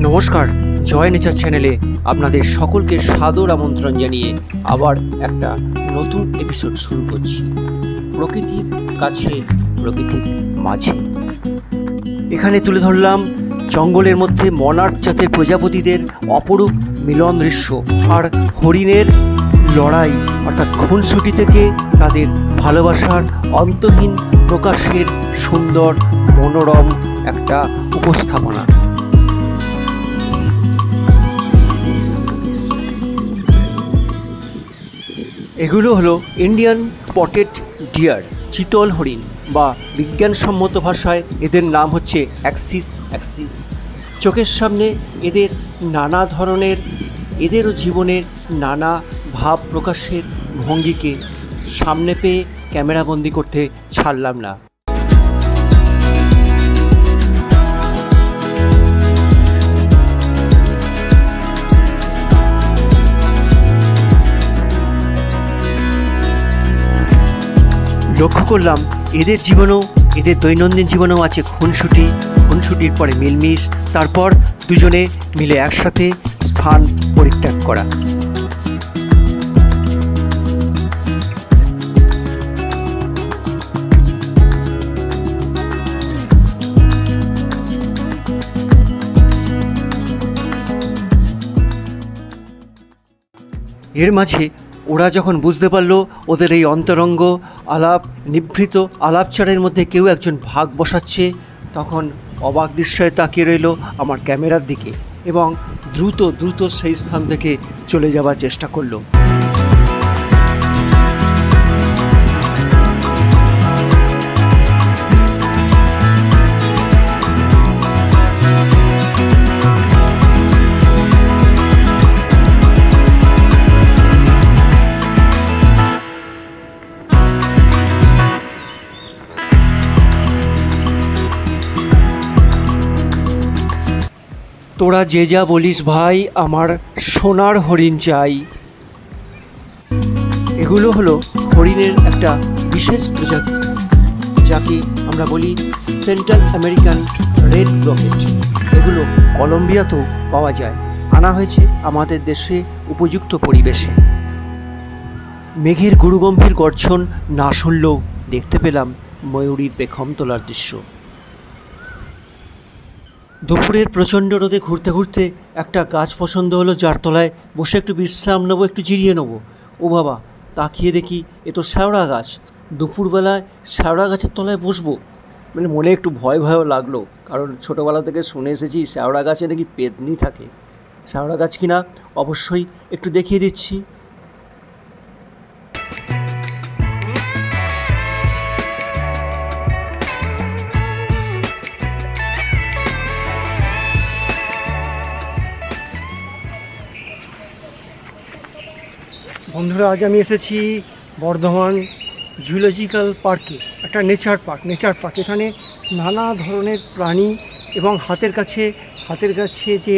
নমস্কার, জয় নেচার চ্যানেলে আপনাদের সকলকে সাদর আমন্ত্রণ জানিয়ে আবার একটা নতুন এপিসোড শুরু করছি। প্রকৃতির কাছে, প্রকৃতির মাঝে। এখানে তুলে ধরলাম জঙ্গলের মধ্যে মনার্ক জাতের প্রজাপতিদের অপরূপ মিলন দৃশ্য আর হরিণের লড়াই, অর্থাৎ খুনসুটি থেকে তাদের ভালোবাসার অন্তহীন প্রকাশের সুন্দর মনোরম একটা উপস্থাপনা। এগুলো হলো ইন্ডিয়ান স্পটেড ডিয়ার, চিতল হরিণ, বা বিজ্ঞানসম্মত ভাষায় এদের নাম হচ্ছে অ্যাক্সিস। চোখের সামনে এদের নানা ধরনের, এদেরও জীবনের নানা ভাব প্রকাশের ভঙ্গিকে সামনে পেয়ে ক্যামেরাবন্দি করতে ছাড়লাম না। লক্ষ্য করলাম এদের জীবনেও, এদের দৈনন্দিন জীবনেও আছে খুনসুটির পরে মিলমিশ, তারপর দুজনে মিলে একসাথে স্থান পরিত্যাগ করা। এর মাঝে ওরা যখন বুঝতে পারলো ওদের এই অন্তরঙ্গ নিভৃত আলাপচারের মধ্যে কেউ একজন ভাগ বসাচ্ছে, তখন অবাক দৃশ্যে তাকিয়ে রইল আমার ক্যামেরার দিকে এবং দ্রুত সেই স্থান থেকে চলে যাওয়ার চেষ্টা করলো। তোরা যে যা বলিস ভাই, আমার সোনার হরিণ চাই। এগুলো হলো হরিণের একটা বিশেষ প্রজাতি, যাকে আমরা বলি সেন্ট্রাল আমেরিকান রেড ব্রকেট। এগুলো কলম্বিয়াতেও পাওয়া যায়, আনা হয়েছে আমাদের দেশে উপযুক্ত পরিবেশে। মেঘের গুরুগম্ভীর গর্জন না শুনলেও দেখতে পেলাম ময়ূরীর পেখম তোলার দৃশ্য। দুপুরের প্রচণ্ড রোদে ঘুরতে একটা গাছ পছন্দ হলো, যার তলায় বসে একটু বিশ্রাম নেবো, একটু জিরিয়ে নেবো। ও বাবা, তাকিয়ে দেখি এ তো শ্যাওড়া গাছ। দুপুরবেলায় শ্যাওড়া গাছের তলায় বসবো, মানে মনে একটু ভয়ও লাগলো, কারণ ছোটোবেলা থেকে শুনে এসেছি শ্যাওড়া গাছে নাকি পেতনি থাকে। শ্যাওড়া গাছ কিনা অবশ্যই একটু দেখিয়ে দিচ্ছি। বন্ধুরা, আজ আমি এসেছি বর্ধমান জুলজিক্যাল পার্কে, একটা নেচার পার্ক। এখানে নানা ধরনের প্রাণী এবং হাতের কাছে যে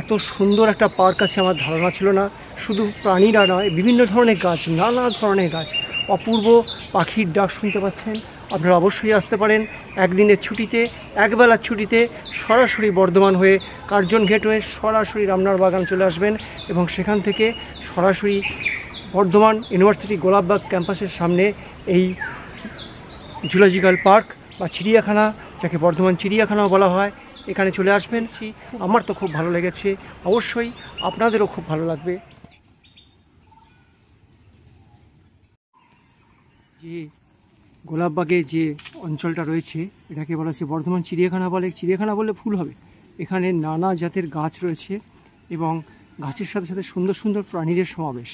এত সুন্দর একটা পার্ক আছে আমার ধারণা ছিল না। শুধু প্রাণীরা নয়, বিভিন্ন ধরনের গাছ, নানা ধরনের গাছ, অপূর্ব পাখির ডাক শুনতে পাচ্ছেন। আপনারা অবশ্যই আসতে পারেন একদিনের ছুটিতে, একবেলার ছুটিতে সরাসরি বর্ধমান হয়ে, কার্জন গেট হয়ে সরাসরি রামনার বাগান চলে আসবেন এবং সেখান থেকে সরাসরি বর্ধমান ইউনিভার্সিটি গোলাপবাগ ক্যাম্পাসের সামনে এই জুলজিক্যাল পার্ক বা চিড়িয়াখানা, যাকে বর্ধমান চিড়িয়াখানাও বলা হয়, এখানে চলে আসবেন। আমার তো খুব ভালো লেগেছে, অবশ্যই আপনাদেরও খুব ভালো লাগবে। যে গোলাপবাগে যে অঞ্চলটা রয়েছে, এটাকে বলা হচ্ছে বর্ধমান চিড়িয়াখানা বলে। চিড়িয়াখানা বললে ভুল হবে, এখানে নানা জাতের গাছ রয়েছে এবং গাছের সাথে সাথে সুন্দর প্রাণীদের সমাবেশ।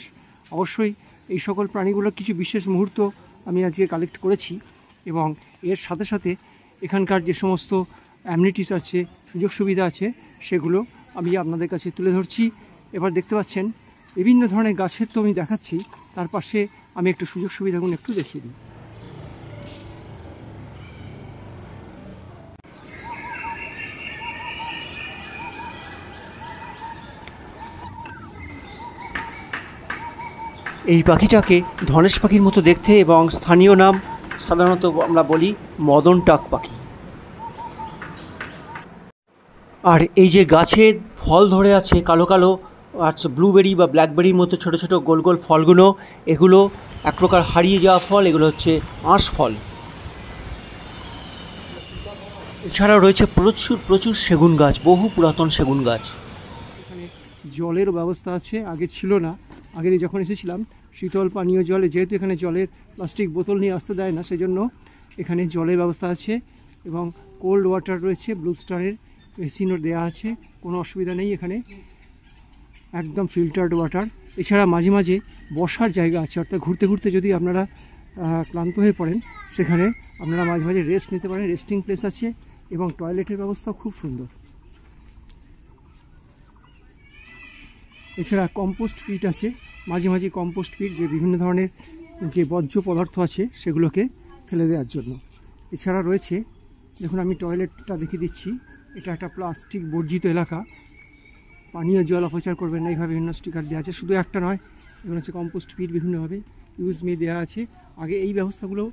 অবশ্যই এই সকল প্রাণীগুলোর কিছু বিশেষ মুহূর্ত আমি আজকে কালেক্ট করেছি এবং এর সাথে সাথে এখানকার যে সমস্ত অ্যামিনিটিস আছে, সুযোগ সুবিধা আছে, সেগুলো আমি আপনাদের কাছে তুলে ধরছি। এবার দেখতে পাচ্ছেন বিভিন্ন ধরনের গাছের তো আমি দেখাচ্ছি, তার পাশে আমি একটু সুযোগ সুবিধাগুলো একটু দেখিয়ে দিই। এই পাখিটাকে ধনেশ পাখির মতো দেখতে এবং স্থানীয় নাম সাধারণত আমরা বলি মদন টাক পাখি। আর এই যে গাছে ফল ধরে আছে কালো কালো, আচ্ছা ব্লুবেরি বা ব্ল্যাকবেরির মতো ছোটো ছোটো গোল গোল ফলগুলো, এগুলো এক প্রকার হারিয়ে যাওয়া ফল, এগুলো হচ্ছে আঁশ ফল। এছাড়াও রয়েছে প্রচুর প্রচুর সেগুন গাছ, বহু পুরাতন সেগুন গাছ। এখানে জলেরও ব্যবস্থা আছে, আগে ছিল না। আগে যখন এসেছিলাম শীতল পানীয় জলে, যেহেতু এখানে জলের প্লাস্টিক বোতল নিয়ে আসতে দেয় না, সেই জন্য এখানে জলের ব্যবস্থা আছে এবং কোল্ড ওয়াটার রয়েছে, ব্লু স্টারের মেশিনও দেওয়া আছে, কোনো অসুবিধা নেই এখানে, একদম ফিল্টার্ড ওয়াটার। এছাড়া মাঝে মাঝে বসার জায়গা আছে, অর্থাৎ ঘুরতে ঘুরতে যদি আপনারা ক্লান্ত হয়ে পড়েন সেখানে আপনারা মাঝে মাঝে রেস্ট নিতে পারেন, রেস্টিং প্লেস আছে এবং টয়লেটের ব্যবস্থা খুব সুন্দর। এছাড়া কম্পোস্ট পিট আছে, মাঝে মাঝে কম্পোস্ট পিট, যে বিভিন্ন ধরনের যে বর্জ্য পদার্থ আছে সেগুলোকে ফেলে দেওয়ার জন্য। এছাড়া রয়েছে, দেখুন আমি টয়লেটটা দেখিয়ে দিচ্ছি, এটা একটা প্লাস্টিক বর্জিত এলাকা, পানীয় জল অপচয় করবেন না, এইভাবে বিভিন্ন স্টিকার দেওয়া আছে। শুধু একটা নয়, এগুলো হচ্ছে কম্পোস্ট পিট, বিভিন্নভাবে ইউজ মি দেওয়া আছে। আগে এই ব্যবস্থাগুলো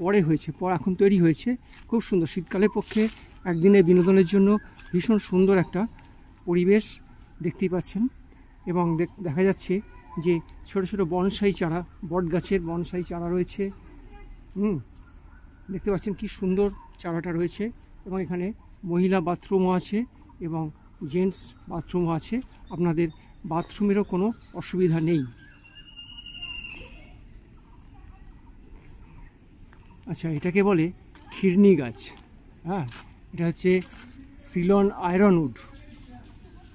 পরে হয়েছে, এখন তৈরি হয়েছে, খুব সুন্দর। শীতকালের পক্ষে একদিনের বিনোদনের জন্য ভীষণ সুন্দর একটা পরিবেশ দেখতেই পাচ্ছেন। এবং দেখা যাচ্ছে যে ছোট ছোট বনসাই চারা, বট গাছের বনসাই চারা রয়েছে, দেখতে পাচ্ছেন কি সুন্দর চারাটা রয়েছে। এবং এখানে মহিলা বাথরুমও আছে এবং জেন্টস বাথরুমও আছে, আপনাদের বাথরুমেরও কোনো অসুবিধা নেই। আচ্ছা, এটাকে বলে খিরনি গাছ। হ্যাঁ, এটা হচ্ছে সিলন আয়রনউড।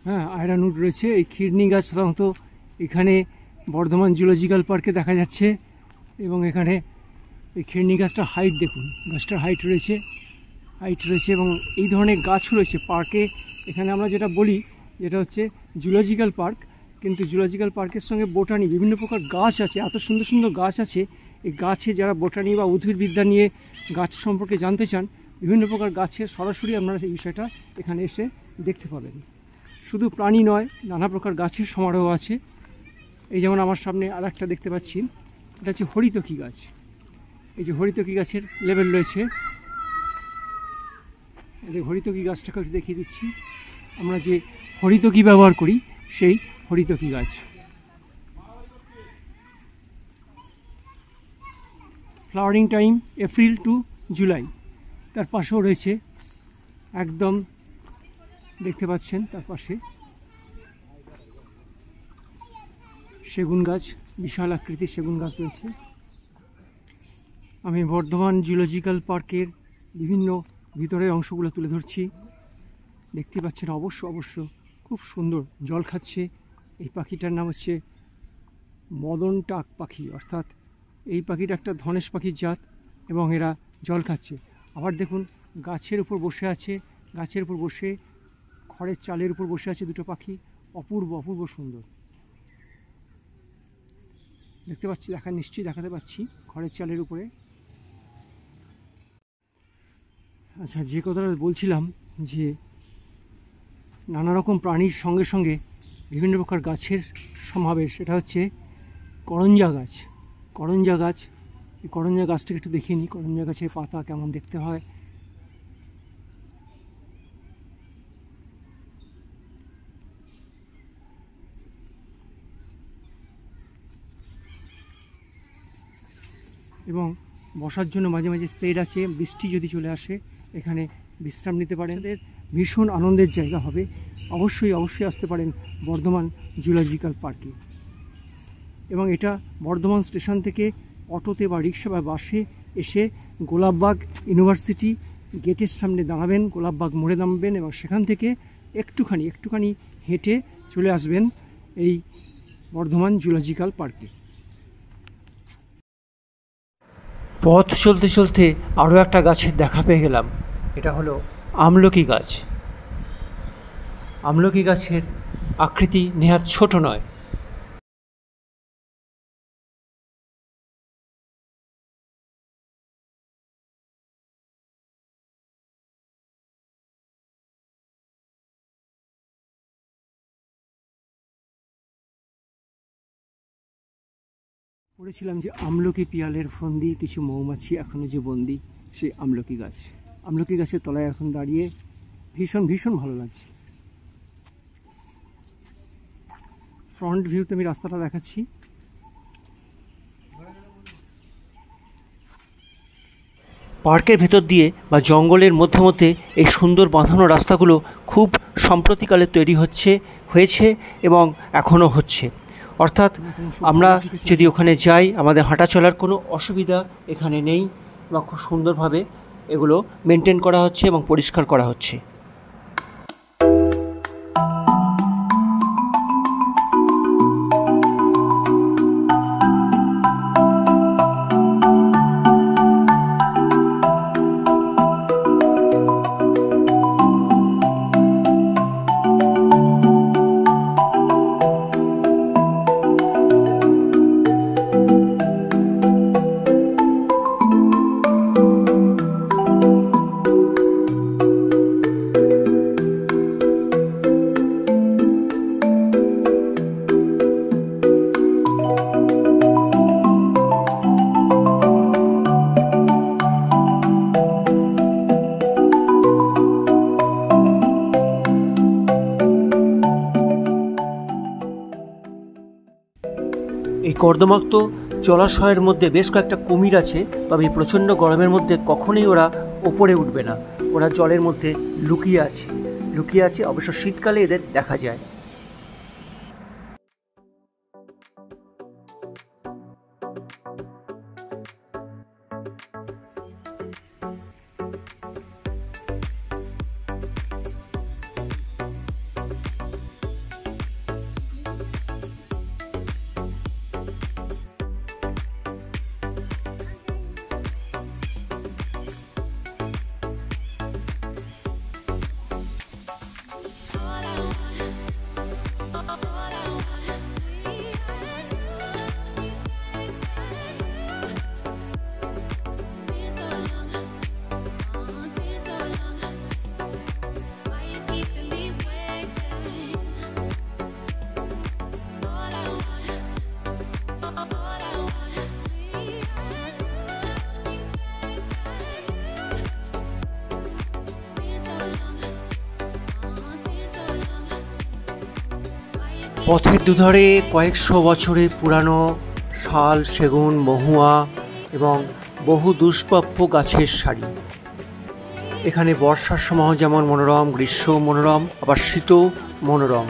হ্যাঁ, আয়রনউড রয়েছে। এই খিরনি গাছ সাধারণত এখানে বর্ধমান জুলজিক্যাল পার্কে দেখা যাচ্ছে। এবং এখানে এই খিরনি গাছটার হাইট দেখুন, গাছটার হাইট রয়েছে এবং এই ধরনের গাছ রয়েছে পার্কে। এখানে আমরা যেটা বলি যেটা হচ্ছে জুলজিক্যাল পার্ক, কিন্তু জুলজিক্যাল পার্কের সঙ্গে বোটানি, বিভিন্ন প্রকার গাছ আছে, এত সুন্দর সুন্দর গাছ আছে। এই গাছে যারা বোটানি বা উদ্ভিদবিদ্যা নিয়ে গাছ সম্পর্কে জানতে চান, বিভিন্ন প্রকার গাছের সরাসরি আপনারা এই বিষয়টা এখানে এসে দেখতে পাবেন। শুধু প্রাণী নয়, নানা প্রকার গাছের সমারোহ আছে। এই যেমন আমার সামনে আর একটা দেখতে পাচ্ছি, এটা হচ্ছে হরিতকি গাছ। এই যে হরিতকি গাছের লেবেল রয়েছে, এই হরিতকি গাছটাকে একটু দেখিয়ে দিচ্ছি। আমরা যে হরিতকি ব্যবহার করি সেই হরিতকি গাছ। Flowering time April to July. তার পাশেও রয়েছে, একদম দেখতে পাচ্ছেন তার পাশে সেগুন গাছ, বিশাল আকৃতির সেগুন গাছ রয়েছে। আমি বর্ধমান জুলজিক্যাল পার্কের বিভিন্ন ভিতরের অংশগুলো তুলে ধরছি, দেখতে পাচ্ছেন। অবশ্য খুব সুন্দর জল খাচ্ছে। এই পাখিটার নাম হচ্ছে মদন টাক পাখি, অর্থাৎ এই পাখিটা একটা ধনেশ পাখির জাত এবং এরা জল খাচ্ছে। আবার দেখুন গাছের উপর বসে আছে, গাছের উপর বসে খড়ের চালের উপর বসে আছে দুটো পাখি, অপূর্ব সুন্দর দেখতে পাচ্ছি, নিশ্চয়ই দেখাতে পাচ্ছি খড়ের চালের উপরে। আচ্ছা, যে কথাটা বলছিলাম যে নানা রকম প্রাণীর সঙ্গে সঙ্গে বিভিন্ন প্রকার গাছের সমাবেশ, এটা হচ্ছে করঞ্জা গাছ। এই করঞ্জা গাছটাকে একটু দেখিয়ে নিই, করঞ্জা গাছের পাতা কেমন দেখতে হয়। এবং বসার জন্য মাঝে মাঝে শেড আছে, বৃষ্টি যদি চলে আসে এখানে বিশ্রাম নিতে পারেন। এদের ভীষণ আনন্দের জায়গা হবে। অবশ্যই আসতে পারেন বর্ধমান জুলজিক্যাল পার্কে। এবং এটা বর্ধমান স্টেশন থেকে অটোতে বা রিক্সা বা বাসে এসে গোলাপবাগ ইউনিভার্সিটি গেটের সামনে দাঁড়াবেন, গোলাপবাগ মোড়ে নামবেন এবং সেখান থেকে একটুখানি হেঁটে চলে আসবেন এই বর্ধমান জুলজিক্যাল পার্কে। পথ চলতে চলতে আরও একটা গাছের দেখা পেয়ে গেলাম, এটা হলো আমলকি গাছ। আমলকি গাছের আকৃতি নেহাত ছোট নয়। পড়েছিলাম যে আমলকি পিয়ালের ফন্দি কিছু মৌমাছি এখনো যে বন্দি, সেই আমলকি গাছ। আমলকি গাছের তলায় এখন দাঁড়িয়ে ভীষণ ভালো লাগছে। ফ্রন্ট ভিউতে আমি রাস্তাটা দেখাচ্ছি। পার্কের ভেতর দিয়ে বা জঙ্গলের মধ্যে মধ্যে এই সুন্দর বাঁধানো রাস্তাগুলো খুব সম্প্রতিকালে তৈরি হয়েছে এবং এখনও হচ্ছে। অর্থাৎ আমরা যদি ওখানে যাই আমাদের হাঁটা চলার কোনো অসুবিধা এখানে নেই এবং খুব সুন্দরভাবে এগুলো মেনটেন করা হচ্ছে এবং পরিষ্কার করা হচ্ছে। এই কর্দমাক্ত জলাশয়ের মধ্যে বেশ কয়েকটা কুমির আছে, তবে এই প্রচণ্ড গরমের মধ্যে কখনোই ওরা ওপরে উঠবে না, ওরা জলের মধ্যে লুকিয়ে আছে। অবশ্য শীতকালে এদের দেখা যায়। পথের দুধারে কয়েকশো বছরের পুরানো শাল, সেগুন, মহুয়া এবং বহু দুষ্প্রাপ্য গাছের সারি। এখানে বর্ষার সময় যেমন মনোরম, গ্রীষ্ম মনোরম, আবার শীতও মনোরম।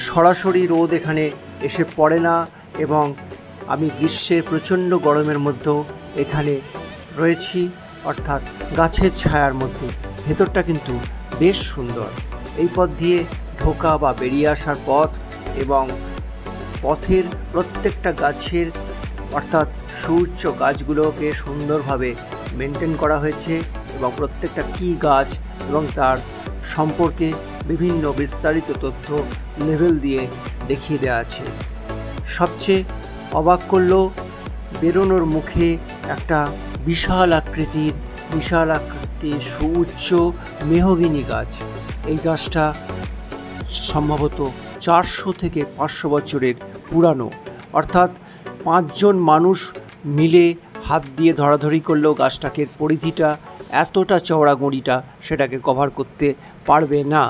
সরাসরি রোদ এখানে এসে পড়ে না এবং আমি গ্রীষ্মের প্রচণ্ড গরমের মধ্যেও এখানে রয়েছি, অর্থাৎ গাছের ছায়ার মধ্যে। ভেতরটা কিন্তু বেশ সুন্দর। এই পথ দিয়ে ঢোকা বা বেরিয়ে আসার পথ এবং পথের প্রত্যেকটা গাছের অর্থাৎ সুউচ্চ গাছগুলোকে সুন্দরভাবে মেনটেন করা হয়েছে এবং প্রত্যেকটা কী গাছ এবং তার সম্পর্কে বিভিন্ন বিস্তারিত তথ্য লেবেল দিয়ে দেখিয়ে দেওয়া আছে। সবচেয়ে অবাক করলো বেরোনোর মুখে একটা বিশাল আকৃতির সুউচ্চ মেহগিনি গাছ। এই গাছটা সম্ভবত 400 থেকে 500 বছরের পুরানো, অর্থাৎ 5 জন মানুষ মিলে হাত দিয়ে ধরাধরি করলেও গাছটাকে পরিধিটা এতটা চওড়া গড়িটা সেটাকে কভার করতে পারবে না।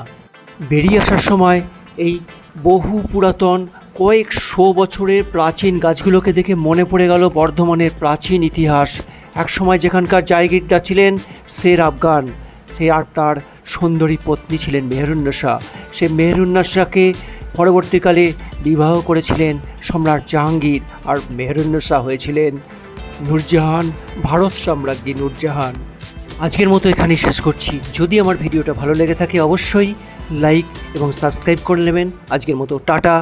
বেরিয়ে আসার সময় এই বহু পুরাতন কয়েকশো বছরের প্রাচীন গাছগুলোকে দেখে মনে পড়ে গেল বর্ধমানের প্রাচীন ইতিহাস। একসময় যেখানকার জায়গিরদার ছিলেন শের আফগান, সে আর তার সুন্দরী পত্নী ছিলেন মেহেরুন্নেসা। সে মেহেরুন্নেসাকে পরবর্তীকালে বিবাহ করেছিলেন সম্রাট জাহাঙ্গীর, আর মেহেরুন্নেসা হয়েছিলেন নূরজাহান, ভারত সাম্রাজ্ঞী নূরজাহান। আজকের মতো এখানেই শেষ করছি। যদি আমার ভিডিওটা ভালো লেগে থাকে অবশ্যই লাইক এবং সাবস্ক্রাইব করে নেবেন। আজকের মতো টাটা।